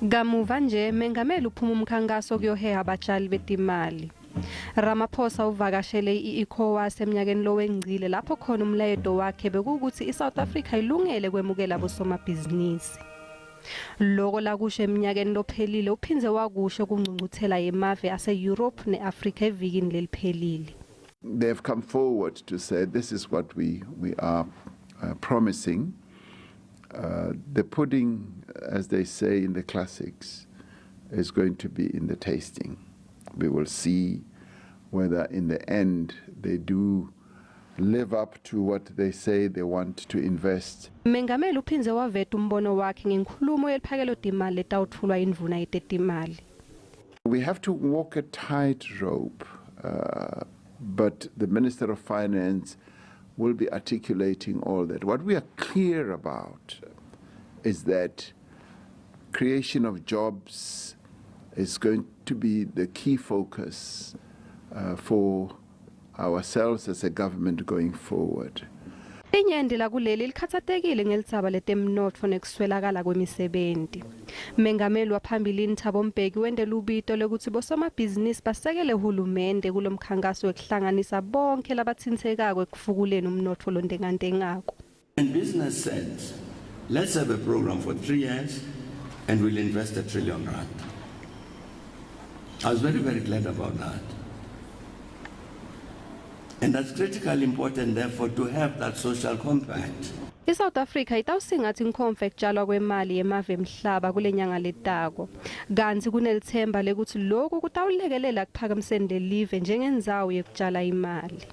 Kamuva nje mengameli uphuma umkhankaso kuyoheha abatshali betimali. Ramaphosa uvakashele i-ECOWAS eminyakeni lowengcile lapho khona umlayedo wakhe bekukuthi iSouth Africa ilungele kwemukela abosomabhizinisi. Lokho lakusho eminyakeni lophelile uphindze wakusho kungcungcuthela yemave ase-Europe ne-Africa evikini leliphelile. They have come forward to say this is what we are promising. The pudding, as they say in the classics, is going to be in the tasting. We will see whether in the end they do live up to what they say they want to invest. Mengameli uphindze waveta umbono wakhe ngenkhulumo yeliphakelo timali letawutfulwa yendvuna yetetimali. We have to walk a tightrope, but the Minister of Finance will be articulating all that. What we are clear about is that creation of jobs is going to be the key focus for ourselves as a government going forward. Inyendi lakuleli likhatsatekile ngelitsaba letemnotfo nekuswelakala kwemisebenzi. Mengameli waphambili Thabo Mbeki wende lubito lekuthi bosomabhizinisi basekele uhulumende kulomkhankaso wekuhlanganisa bonke labatsintseka kwekufukuleni umnotfo lontengantengako. In business sense, let's have a program for 3 years and we'll invest R1 trillion. I was very glad about that. And that's critically important, therefore, to have that social compact. ISouth Africa itawusingatha inkhomfa ekutshalwa kwemali yemave emhlaba kulenyanga letako. Kanti kunelithemba lekuthi lokhu kutawulekelela kuphakamiseni lelive njengendzawo yekutshala imali.